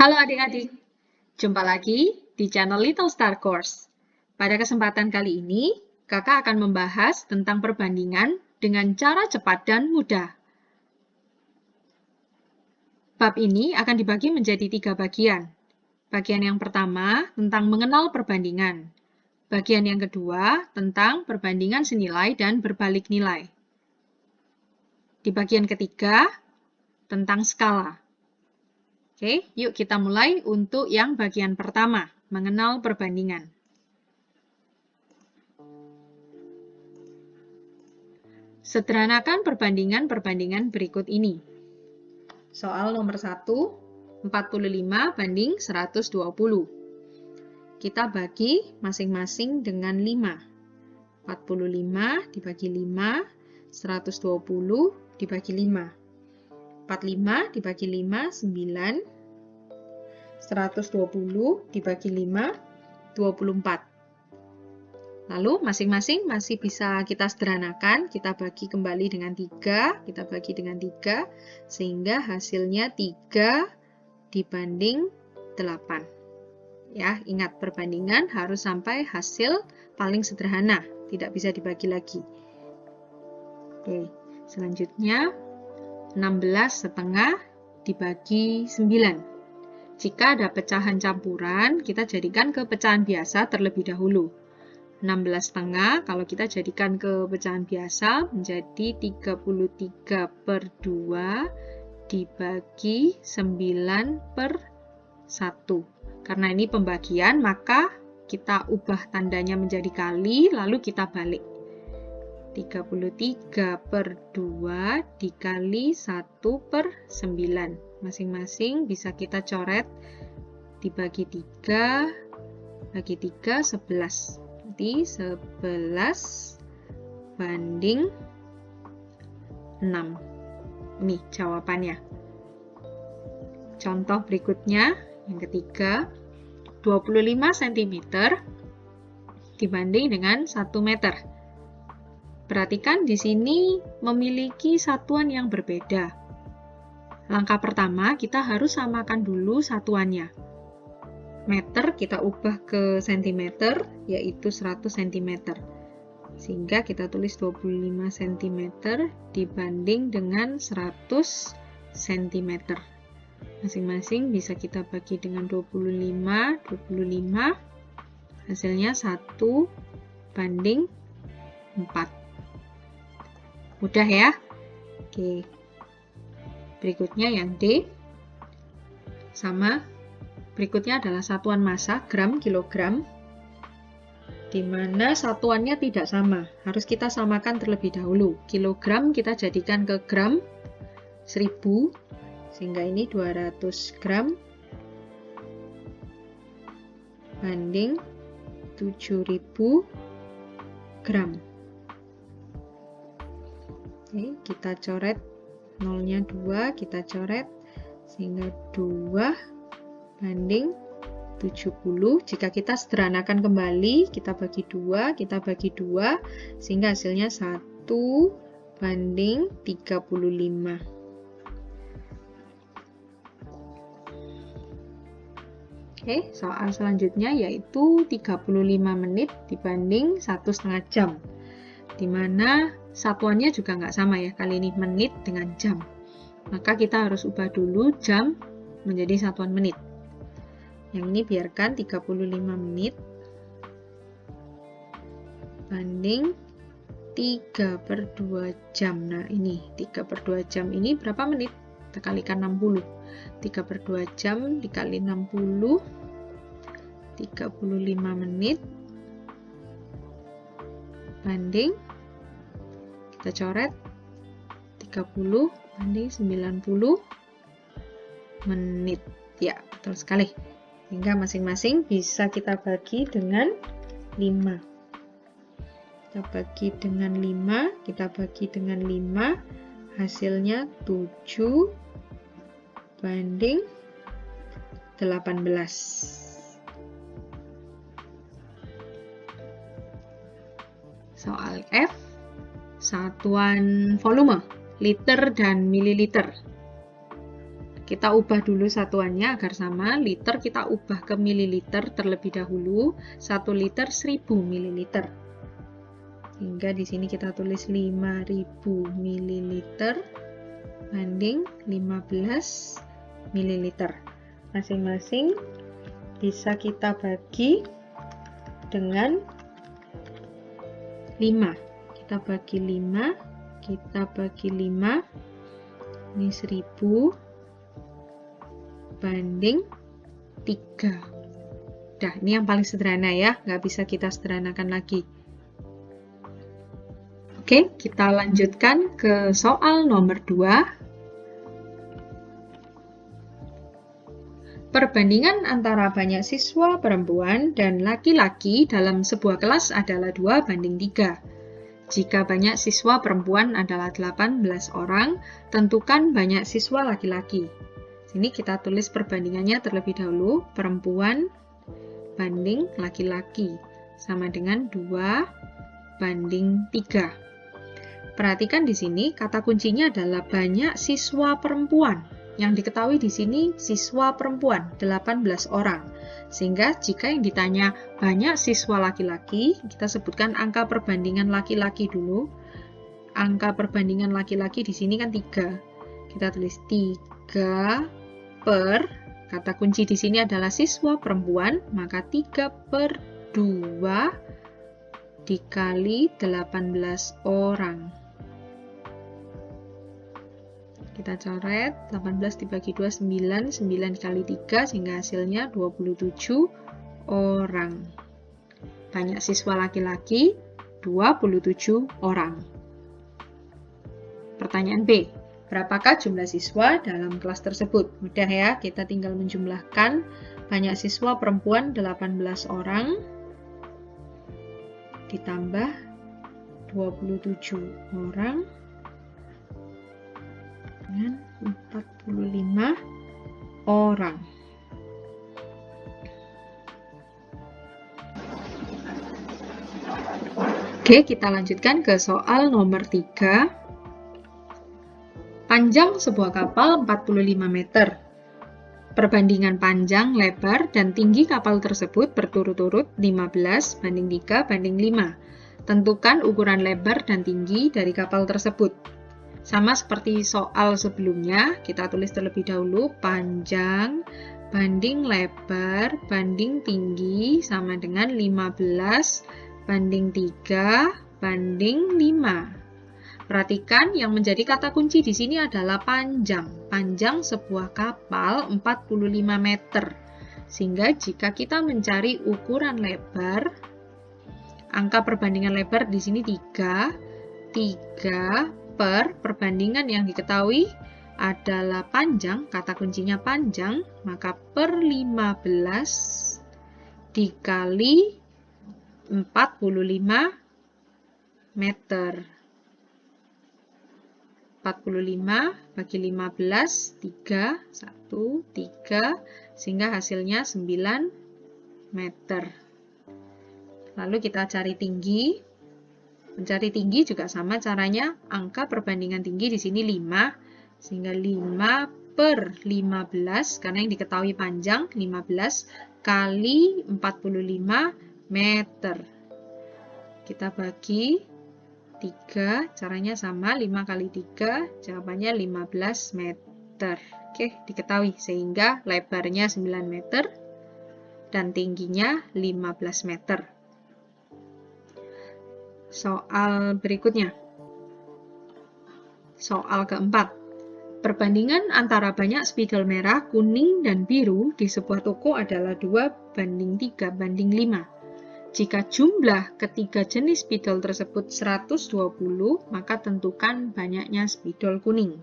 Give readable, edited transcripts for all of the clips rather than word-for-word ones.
Halo adik-adik, jumpa lagi di channel Little Star Course. Pada kesempatan kali ini, kakak akan membahas tentang perbandingan dengan cara cepat dan mudah. Bab ini akan dibagi menjadi 3 bagian. Bagian yang pertama tentang mengenal perbandingan. Bagian yang kedua tentang perbandingan senilai dan berbalik nilai. Di bagian ketiga, tentang skala. Oke, yuk kita mulai untuk yang bagian pertama, mengenal perbandingan. Sederhanakan perbandingan-perbandingan berikut ini. Soal nomor 1, 45 banding 120. Kita bagi masing-masing dengan 5. 45 dibagi 5, 120 dibagi 5. 45 dibagi 5, 9. 120 dibagi 5, 24. Lalu masing-masing masih bisa kita sederhanakan, kita bagi kembali dengan 3, kita bagi dengan 3, sehingga hasilnya 3 dibanding 8. Ya, ingat perbandingan harus sampai hasil paling sederhana, tidak bisa dibagi lagi. Oke, selanjutnya 16,5 dibagi 9. Jika ada pecahan campuran, kita jadikan ke pecahan biasa terlebih dahulu. 16,5 kalau kita jadikan ke pecahan biasa menjadi 33/2 dibagi 9/1. Karena ini pembagian, maka kita ubah tandanya menjadi kali, lalu kita balik. 33/2 dikali 1/9. Masing-masing bisa kita coret dibagi 3, bagi 3, 11. Jadi 11 banding 6. Ini jawabannya. Contoh berikutnya, yang ketiga, 25 cm dibanding dengan 1 meter. Perhatikan di sini memiliki satuan yang berbeda. Langkah pertama, kita harus samakan dulu satuannya. Meter kita ubah ke cm, yaitu 100 cm. Sehingga kita tulis 25 cm dibanding dengan 100 cm. Masing-masing bisa kita bagi dengan 25, hasilnya 1 banding 4. Mudah ya? Oke. Berikutnya yang D. Sama. Berikutnya adalah satuan massa, gram, kilogram, di mana satuannya tidak sama. Harus kita samakan terlebih dahulu. Kilogram kita jadikan ke gram, 1000, sehingga ini 200 gram, banding 7000 gram. Oke, kita coret, nolnya 2, kita coret, sehingga 2 banding 70. Jika kita sederhanakan kembali, kita bagi 2, sehingga hasilnya 1 banding 35. Oke, soal selanjutnya yaitu 35 menit dibanding 1,5 jam. Di mana satuannya juga nggak sama ya, kali ini menit dengan jam. Maka kita harus ubah dulu jam menjadi satuan menit. Yang ini biarkan 35 menit banding 3/2 jam. Nah ini 3/2 jam ini berapa menit? Kita kalikan 60. 3/2 jam dikali 60, 35 menit banding, kita coret, 30 banding 90 menit. Ya, betul sekali. Sehingga masing-masing bisa kita bagi dengan 5. Kita bagi dengan 5, kita bagi dengan 5, hasilnya 7 banding 18. Soal F, satuan volume, liter dan mililiter. Kita ubah dulu satuannya agar sama. Liter kita ubah ke mililiter terlebih dahulu. 1 liter 1000 mililiter. Hingga di sini kita tulis 5000 mililiter banding 15 mililiter. Masing-masing bisa kita bagi dengan 5. Kita bagi 5. Kita bagi 5. Ini 1000 banding 3. Nah, ini yang paling sederhana ya, nggak bisa kita sederhanakan lagi. Oke, kita lanjutkan ke soal nomor 2. Perbandingan antara banyak siswa perempuan dan laki-laki dalam sebuah kelas adalah 2:3. Jika banyak siswa perempuan adalah 18 orang, tentukan banyak siswa laki-laki. Sini kita tulis perbandingannya terlebih dahulu, perempuan banding laki-laki, sama dengan 2:3. Perhatikan di sini, kata kuncinya adalah banyak siswa perempuan. Yang diketahui di sini siswa perempuan, 18 orang. Sehingga jika yang ditanya banyak siswa laki-laki, kita sebutkan angka perbandingan laki-laki dulu. Angka perbandingan laki-laki di sini kan 3. Kita tulis 3 per, kata kunci di sini adalah siswa perempuan, maka 3/2 dikali 18 orang. Kita coret, 18 dibagi 2, 9, 9 dikali 3, sehingga hasilnya 27 orang. Banyak siswa laki-laki, 27 orang. Pertanyaan B, berapakah jumlah siswa dalam kelas tersebut? Mudah ya, kita tinggal menjumlahkan. Banyak siswa perempuan 18 orang, ditambah 27 orang, dengan 45 orang. Oke, kita lanjutkan ke soal nomor 3. Panjang sebuah kapal 45 meter. Perbandingan panjang, lebar, dan tinggi kapal tersebut berturut-turut 15:3:5. Tentukan ukuran lebar dan tinggi dari kapal tersebut. Sama seperti soal sebelumnya, kita tulis terlebih dahulu panjang banding lebar banding tinggi sama dengan 15:3:5. Perhatikan yang menjadi kata kunci di sini adalah panjang. Panjang sebuah kapal 45 meter. Sehingga jika kita mencari ukuran lebar, angka perbandingan lebar di sini 3. 3 per perbandingan yang diketahui adalah panjang, kata kuncinya panjang, maka per 15 dikali 45 meter. 45 bagi 15, 3, 1, 3, sehingga hasilnya 9 meter. Lalu kita cari tinggi. Mencari tinggi juga sama caranya, angka perbandingan tinggi di sini 5, sehingga 5/15, karena yang diketahui panjang, 15 kali 45 meter. Kita bagi 3, caranya sama, 5 kali 3, jawabannya 15 meter. Oke, diketahui, sehingga lebarnya 9 meter, dan tingginya 15 meter. Soal berikutnya. Soal keempat. Perbandingan antara banyak spidol merah, kuning, dan biru di sebuah toko adalah 2:3:5. Jika jumlah ketiga jenis spidol tersebut 120, maka tentukan banyaknya spidol kuning.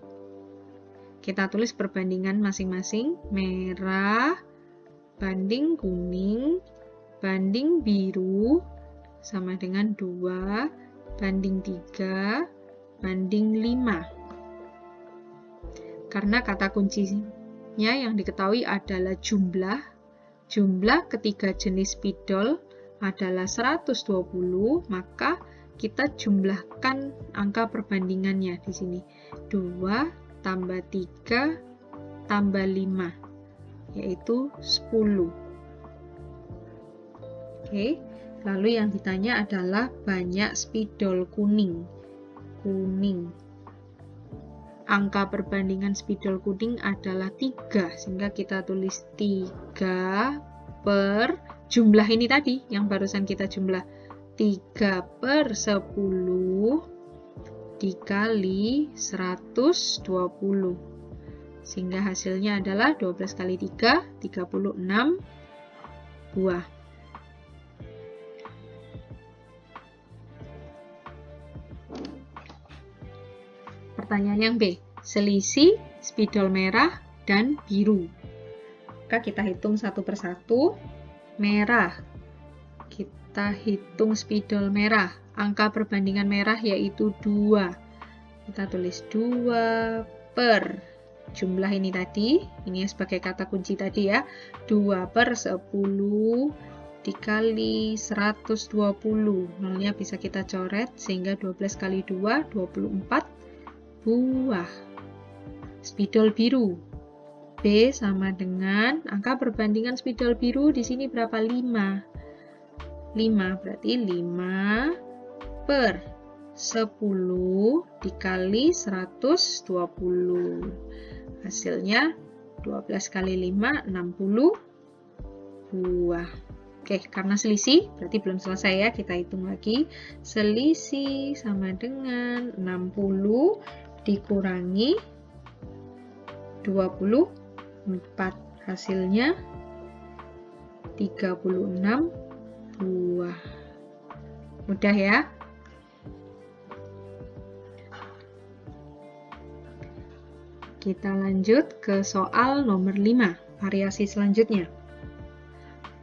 Kita tulis perbandingan masing-masing. Merah banding kuning banding biru sama dengan 2:3:5. Karena kata kuncinya yang diketahui adalah jumlah. Jumlah ketiga jenis spidol adalah 120, maka kita jumlahkan angka perbandingannya di sini. 2 tambah 3 tambah 5, yaitu 10. Oke, lalu yang ditanya adalah banyak spidol kuning. Angka perbandingan spidol kuning adalah 3, sehingga kita tulis 3 per jumlah ini tadi, yang barusan kita jumlah. 3 per 10 dikali 120. Sehingga hasilnya adalah 12 kali 3, 36 buah. Pertanyaan yang B, selisih spidol merah dan biru. Maka kita hitung satu persatu. Merah, kita hitung spidol merah. Angka perbandingan merah yaitu 2. Kita tulis 2 per jumlah ini tadi. Ini sebagai kata kunci tadi ya. 2 per 10 dikali 120. Nolnya bisa kita coret sehingga 12 kali 2, 24 buah. Spidol biru. B sama dengan angka perbandingan spidol biru di sini berapa? 5. 5 berarti 5 per 10 dikali 120. Hasilnya 12 kali 5, 60 buah. Oke, karena selisih berarti belum selesai ya, kita hitung lagi. Selisih sama dengan 60 dikurangi 24, hasilnya 36 buah. Mudah ya? Kita lanjut ke soal nomor 5, variasi selanjutnya.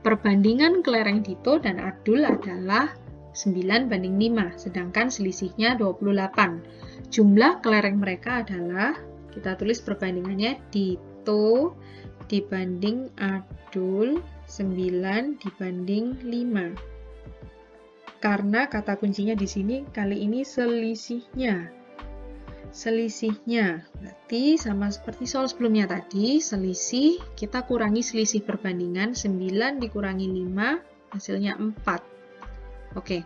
Perbandingan kelereng Dito dan Adul adalah 9 banding 5, sedangkan selisihnya 28. Jumlah kelereng mereka adalah, kita tulis perbandingannya Dito dibanding Adul 9 dibanding 5. Karena kata kuncinya di sini kali ini selisihnya. Selisihnya berarti sama seperti soal sebelumnya tadi, selisih kita kurangi selisih perbandingan, 9 dikurangi 5 hasilnya 4. Oke,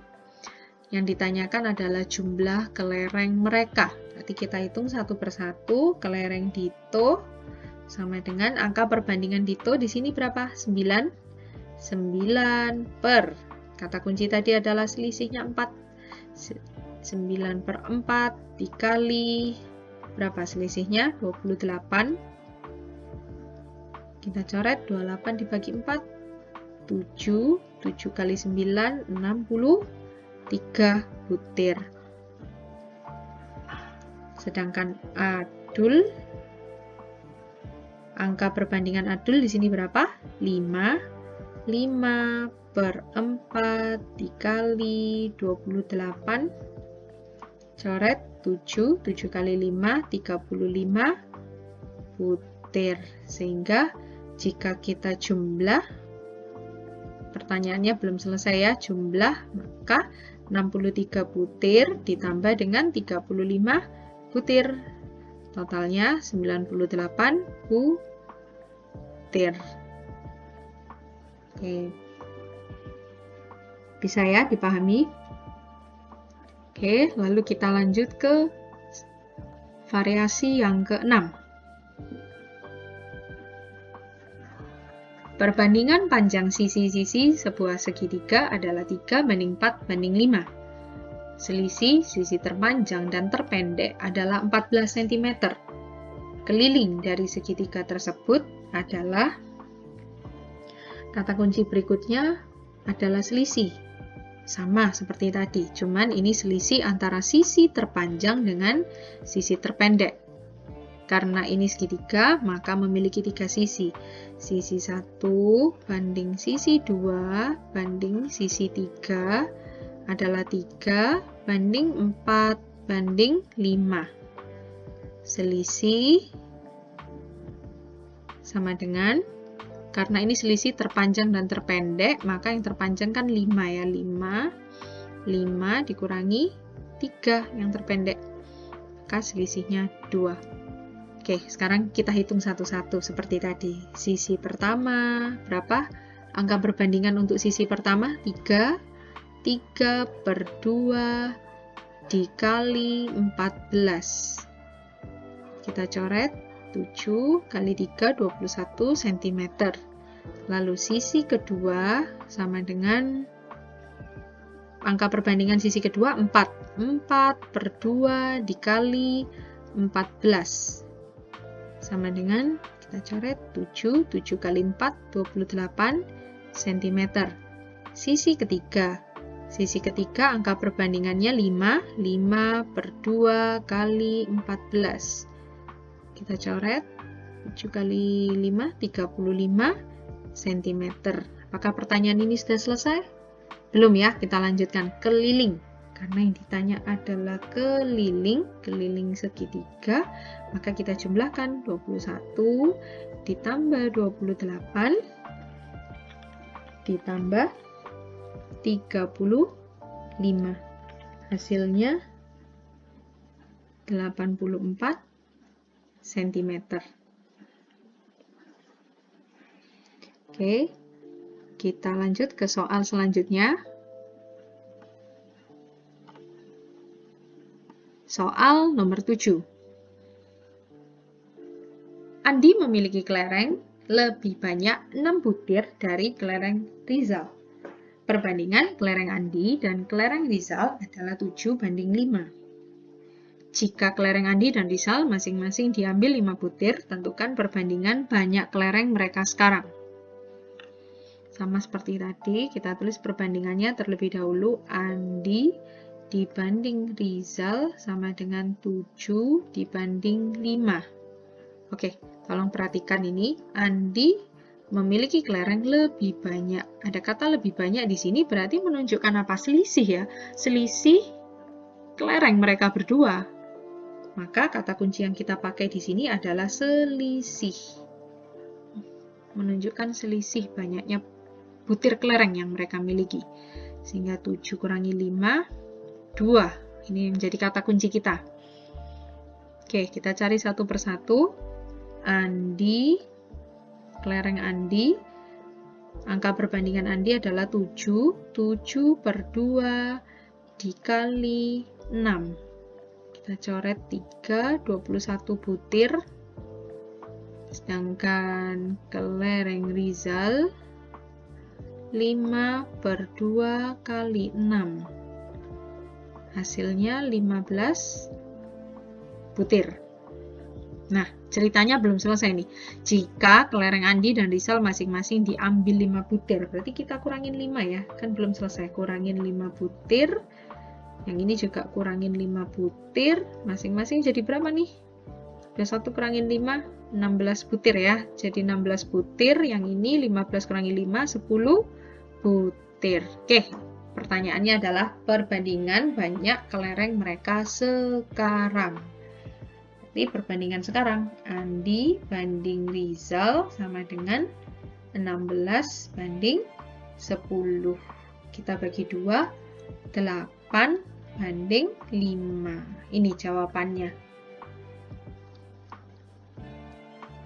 yang ditanyakan adalah jumlah kelereng mereka. Berarti kita hitung satu persatu. Kelereng Dito sama dengan angka perbandingan Dito di sini berapa? 9. 9 per, kata kunci tadi adalah selisihnya 4. 9 per 4 dikali berapa selisihnya? 28. Kita coret 28 dibagi 4, 7. 7 kali 9, 63 butir. Sedangkan Adul, angka perbandingan Adul di sini berapa? 5. 5 per 4 dikali 28. Coret 7, 7 kali 5, 35 butir. Sehingga jika kita jumlah, pertanyaannya belum selesai ya, jumlah, maka 63 butir ditambah dengan 35 butir. Totalnya 98 butir. Oke. Bisa ya dipahami? Oke, lalu kita lanjut ke variasi yang ke-6. Perbandingan panjang sisi-sisi sebuah segitiga adalah 3 banding 4 banding 5. Selisih sisi terpanjang dan terpendek adalah 14 cm. Keliling dari segitiga tersebut adalah, kata kunci berikutnya adalah selisih. Sama seperti tadi, cuman ini selisih antara sisi terpanjang dengan sisi terpendek. Karena ini segitiga, maka memiliki 3 sisi. Sisi 1 banding sisi 2 banding sisi 3 adalah 3 banding 4 banding 5. Selisih sama dengan, karena ini selisih terpanjang dan terpendek, maka yang terpanjang kan 5 ya, 5 dikurangi 3 yang terpendek, maka selisihnya 2. Oke, sekarang kita hitung satu-satu seperti tadi. Sisi pertama, berapa? Angka perbandingan untuk sisi pertama, 3. 3 per 2 dikali 14. Kita coret, 7 kali 3, 21 cm. Lalu sisi kedua sama dengan angka perbandingan sisi kedua, 4. 4 per 2 dikali 14. Sama dengan, kita coret, 7. 7 kali 4, 28 cm. Sisi ketiga. Sisi ketiga angka perbandingannya 5. 5 per 2 kali 14. Kita coret, 7 kali 5, 35 cm. Apakah pertanyaan ini sudah selesai? Belum ya, kita lanjutkan. Keliling. Karena yang ditanya adalah keliling, keliling segitiga, maka kita jumlahkan 21 ditambah 28 ditambah 35. Hasilnya 84 cm. Oke, kita lanjut ke soal selanjutnya. Soal nomor 7. Andi memiliki kelereng lebih banyak 6 butir dari kelereng Rizal. Perbandingan kelereng Andi dan kelereng Rizal adalah 7:5. Jika kelereng Andi dan Rizal masing-masing diambil 5 butir, tentukan perbandingan banyak kelereng mereka sekarang. Sama seperti tadi, kita tulis perbandingannya terlebih dahulu. Andi dibanding Rizal sama dengan 7 dibanding 5. Oke, tolong perhatikan ini. Andi memiliki kelereng lebih banyak. Ada kata lebih banyak di sini berarti menunjukkan apa? Selisih ya. Selisih kelereng mereka berdua. Maka kata kunci yang kita pakai di sini adalah selisih. Menunjukkan selisih banyaknya butir kelereng yang mereka miliki. Sehingga 7 kurangi 5, 2. Ini menjadi kata kunci kita. Oke, kita cari satu persatu. Andi, kelereng Andi, angka perbandingan Andi adalah 7. 7 per 2 dikali 6. Kita coret 3, 21 butir. Sedangkan kelereng Rizal 5 per 2 kali 6. Hasilnya 15 butir. Nah, ceritanya belum selesai nih. Jika kelereng Andi dan Rizal masing-masing diambil 5 butir, berarti kita kurangin 5 ya. Kan belum selesai. Kurangin 5 butir. Yang ini juga kurangin 5 butir. Masing-masing jadi berapa nih? 21 kurangin 5, 16 butir ya. Jadi 16 butir. Yang ini 15 kurangi 5, 10 butir. Oke, pertanyaannya adalah perbandingan banyak kelereng mereka sekarang. Jadi perbandingan sekarang, Andi banding Rizal sama dengan 16 banding 10. Kita bagi 2, 8 banding 5. Ini jawabannya.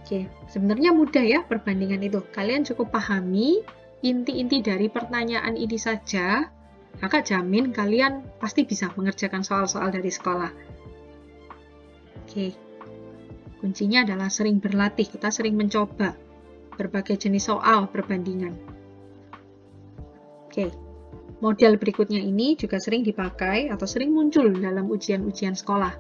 Oke, sebenarnya mudah ya perbandingan itu. Kalian cukup pahami inti-inti dari pertanyaan ini saja, kakak jamin kalian pasti bisa mengerjakan soal-soal dari sekolah. Oke, kuncinya adalah sering berlatih. Kita sering mencoba berbagai jenis soal perbandingan. Oke, model berikutnya ini juga sering dipakai atau sering muncul dalam ujian-ujian sekolah.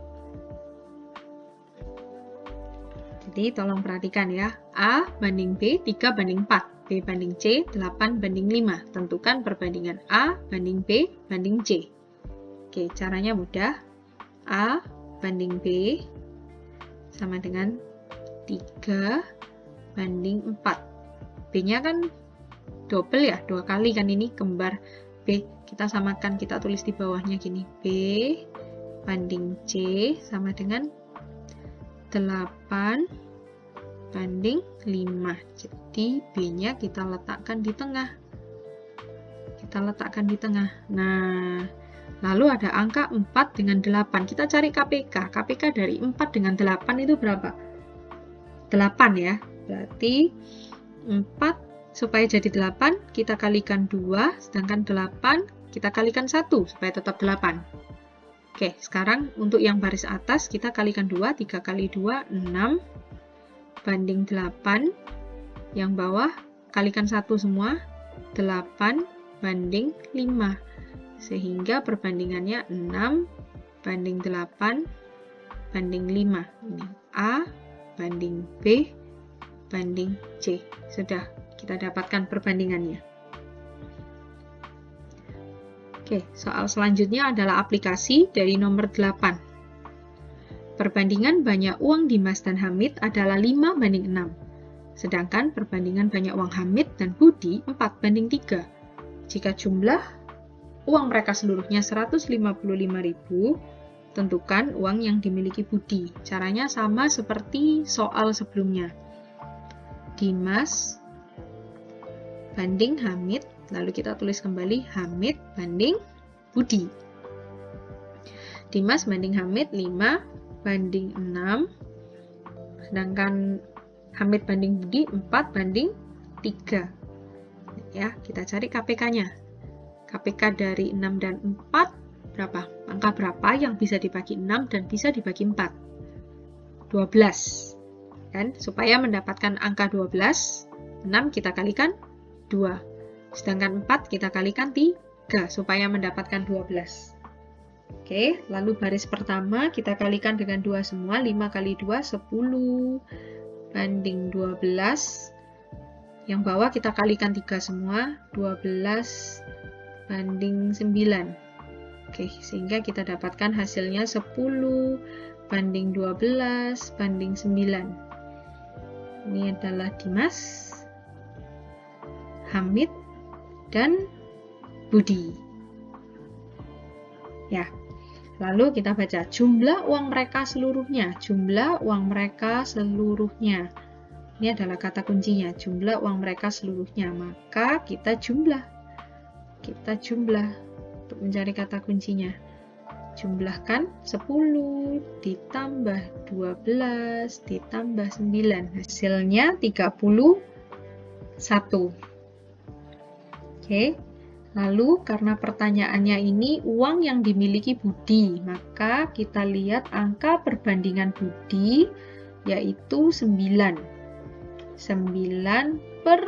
Jadi tolong perhatikan ya. A banding B 3 banding 4. B banding C 8 banding 5. Tentukan perbandingan A banding B banding C. Oke, caranya mudah. A banding B sama dengan 3 banding 4. B-nya kan double ya, 2 kali kan ini kembar B. Kita samakan, kita tulis di bawahnya gini. B banding C sama dengan 8 banding 5. Jadi B-nya kita letakkan di tengah. Kita letakkan di tengah. Nah, lalu ada angka 4 dengan 8. Kita cari KPK. KPK dari 4 dengan 8 itu berapa? 8 ya. Berarti 4 supaya jadi 8 kita kalikan 2, sedangkan 8 kita kalikan 1 supaya tetap 8. Oke, sekarang untuk yang baris atas kita kalikan 2, 3 kali 2, 6 banding 8. Yang bawah kalikan 1 semua, 8 banding 5. Sehingga perbandingannya 6 banding 8 banding 5. Ini A banding B banding C. Sudah kita dapatkan perbandingannya. Oke, soal selanjutnya adalah aplikasi dari nomor 8. Perbandingan banyak uang Dimas dan Hamid adalah 5 banding 6. Sedangkan perbandingan banyak uang Hamid dan Budi 4 banding 3. Jika jumlah uang mereka seluruhnya 155.000, tentukan uang yang dimiliki Budi. Caranya sama seperti soal sebelumnya. Dimas banding Hamid, lalu kita tulis kembali Hamid banding Budi. Dimas banding Hamid 5 banding 6, sedangkan Hamid banding Budi 4 banding 3. Ya, kita cari KPK-nya. KPK dari 6 dan 4 berapa? Angka berapa yang bisa dibagi 6 dan bisa dibagi 4? 12. Kan? Supaya mendapatkan angka 12, 6 kita kalikan 2. Sedangkan 4 kita kalikan 3 supaya mendapatkan 12. Oke, lalu baris pertama kita kalikan dengan 2 semua. 5 kali 2, 10 banding 12. Yang bawah kita kalikan 3 semua. 12 banding 9. Oke, sehingga kita dapatkan hasilnya 10 banding 12 banding 9. Ini adalah Dimas, Hamid, dan Budi. Ya, lalu kita baca jumlah uang mereka seluruhnya. Jumlah uang mereka seluruhnya. Ini adalah kata kuncinya, jumlah uang mereka seluruhnya. Maka kita jumlah. Kita jumlah untuk mencari kata kuncinya. Jumlahkan 10 ditambah 12 ditambah 9. Hasilnya 31. Oke. Lalu karena pertanyaannya ini uang yang dimiliki Budi, maka kita lihat angka perbandingan Budi yaitu 9. 9 per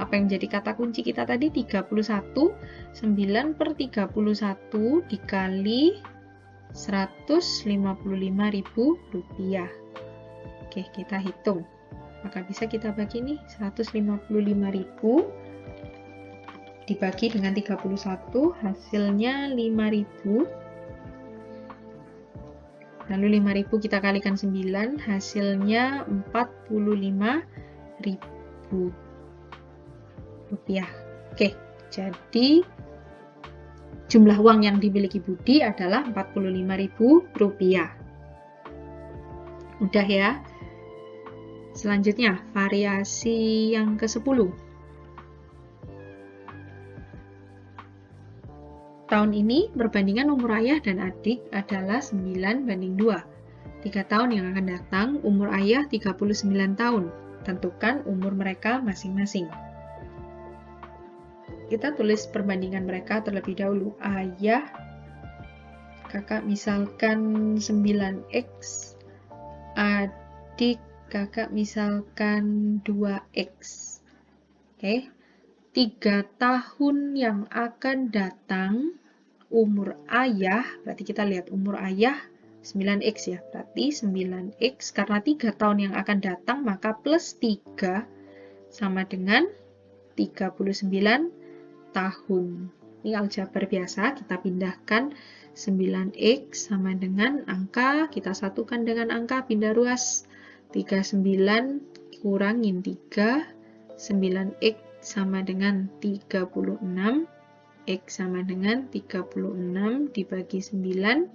apa yang jadi kata kunci kita tadi 31. 9 per 31 dikali 155.000 rupiah. Oke, kita hitung. Maka bisa kita bagi nih 155.000 dibagi dengan 31, hasilnya 5.000. Lalu 5.000 kita kalikan 9, hasilnya 45.000 rupiah. Oke, jadi jumlah uang yang dimiliki Budi adalah 45.000 rupiah. Udah ya. Selanjutnya, variasi yang ke-10. Tahun ini, perbandingan umur ayah dan adik adalah 9 banding 2. 3 tahun yang akan datang, umur ayah 39 tahun. Tentukan umur mereka masing-masing. Kita tulis perbandingan mereka terlebih dahulu. Ayah, kakak misalkan 9x. Adik, kakak misalkan 2x. Oke. 3 tahun yang akan datang, umur ayah, berarti kita lihat umur ayah 9x ya, berarti 9x karena 3 tahun yang akan datang, maka plus 3 sama dengan 39 tahun. Ini aljabar biasa, kita pindahkan 9x sama dengan angka, kita satukan dengan angka, pindah ruas, 39 kurangin 3, 9x sama dengan 36, X sama dengan 36 dibagi 9,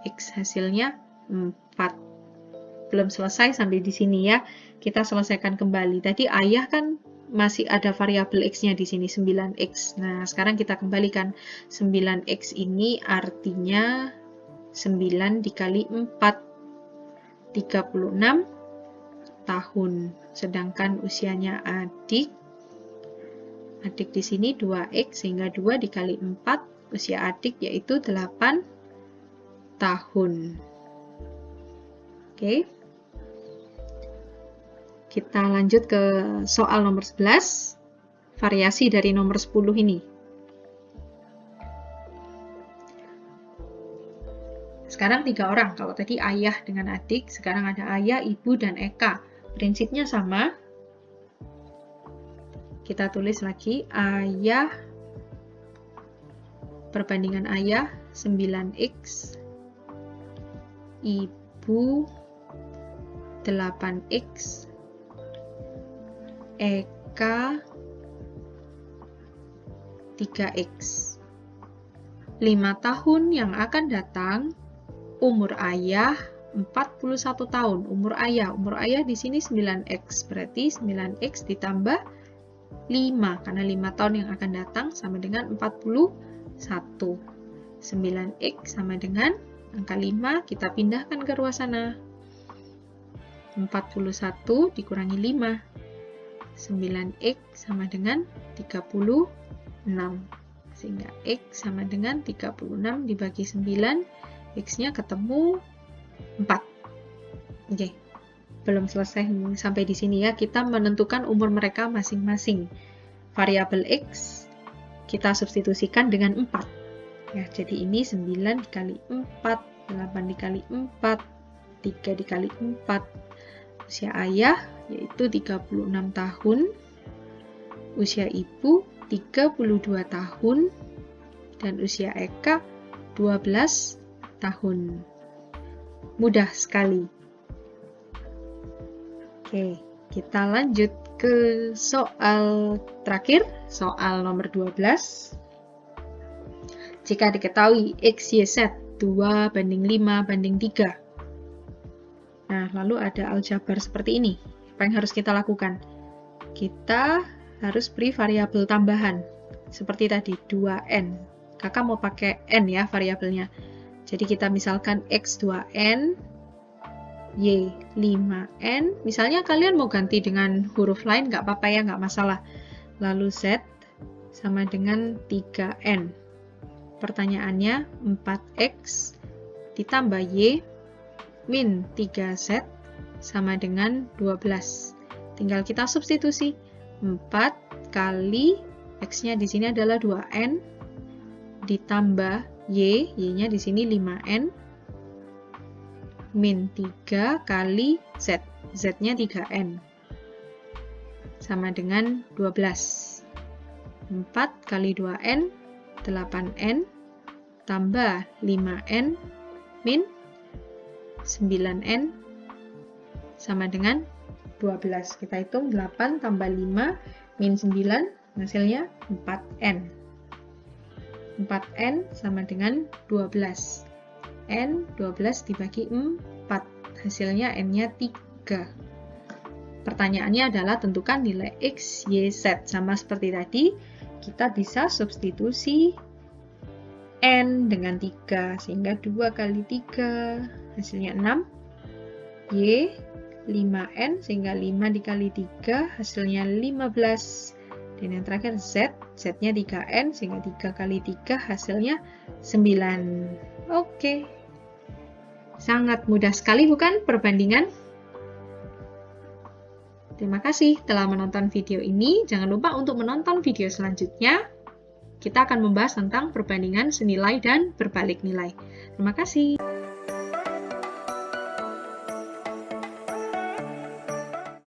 X hasilnya 4. Belum selesai sampai di sini ya. Kita selesaikan kembali. Tadi ayah kan masih ada variabel X-nya di sini 9X. Nah, sekarang kita kembalikan 9X ini artinya 9 dikali 4. 36 tahun. Sedangkan usianya adik di sini 2X, sehingga 2 dikali 4, usia adik yaitu 8 tahun. Oke. Kita lanjut ke soal nomor 11, variasi dari nomor 10 ini. Sekarang 3 orang, kalau tadi ayah dengan adik, sekarang ada ayah, ibu, dan Eka. Prinsipnya sama. Kita tulis lagi, ayah, perbandingan ayah 9X, ibu 8X, Eka 3X. 5 tahun yang akan datang, umur ayah 41 tahun. Umur ayah di sini 9X, berarti 9X ditambah 5, karena 5 tahun yang akan datang sama dengan 41. 9X sama dengan angka 5, kita pindahkan ke ruas sana. 41 dikurangi 5. 9X sama dengan 36. Sehingga X sama dengan 36 dibagi 9, X-nya ketemu 4. Oke. Belum selesai sampai di sini ya, kita menentukan umur mereka masing-masing. Variabel X kita substitusikan dengan 4. Ya, jadi ini 9 dikali 4, 8 dikali 4, 3 dikali 4. Usia ayah yaitu 36 tahun, usia ibu 32 tahun, dan usia Eka 12 tahun. Mudah sekali. Oke, kita lanjut ke soal terakhir, soal nomor 12. Jika diketahui X, Y, Z 2 banding 5 banding 3. Nah, lalu ada aljabar seperti ini. Apa yang harus kita lakukan? Kita harus beri variabel tambahan. Seperti tadi, 2N. Kakak mau pakai N ya variabelnya. Jadi kita misalkan X 2N, Y 5N, misalnya kalian mau ganti dengan huruf lain, nggak apa-apa ya, nggak masalah. Lalu Z sama dengan 3N. Pertanyaannya 4X ditambah Y min 3Z sama dengan 12. Tinggal kita substitusi. 4 kali X-nya di sini adalah 2N ditambah Y, Y-nya di sini 5N, min 3 kali Z, Z-nya 3N, sama dengan 12. 4 kali 2N, 8N, tambah 5N, min 9N, sama dengan 12. Kita hitung 8 tambah 5, min 9, hasilnya 4N. 4N sama dengan 12. N 12 dibagi 4, hasilnya N-nya 3. Pertanyaannya adalah tentukan nilai X, Y, Z. Sama seperti tadi, kita bisa substitusi N dengan 3, sehingga 2 kali 3, hasilnya 6. Y 5N, sehingga 5 dikali 3, hasilnya 15. Dan yang terakhir Z, Z-nya 3N, sehingga 3 kali 3, hasilnya 9. Oke. Sangat mudah sekali bukan perbandingan? Terima kasih telah menonton video ini. Jangan lupa untuk menonton video selanjutnya. Kita akan membahas tentang perbandingan senilai dan berbalik nilai. Terima kasih.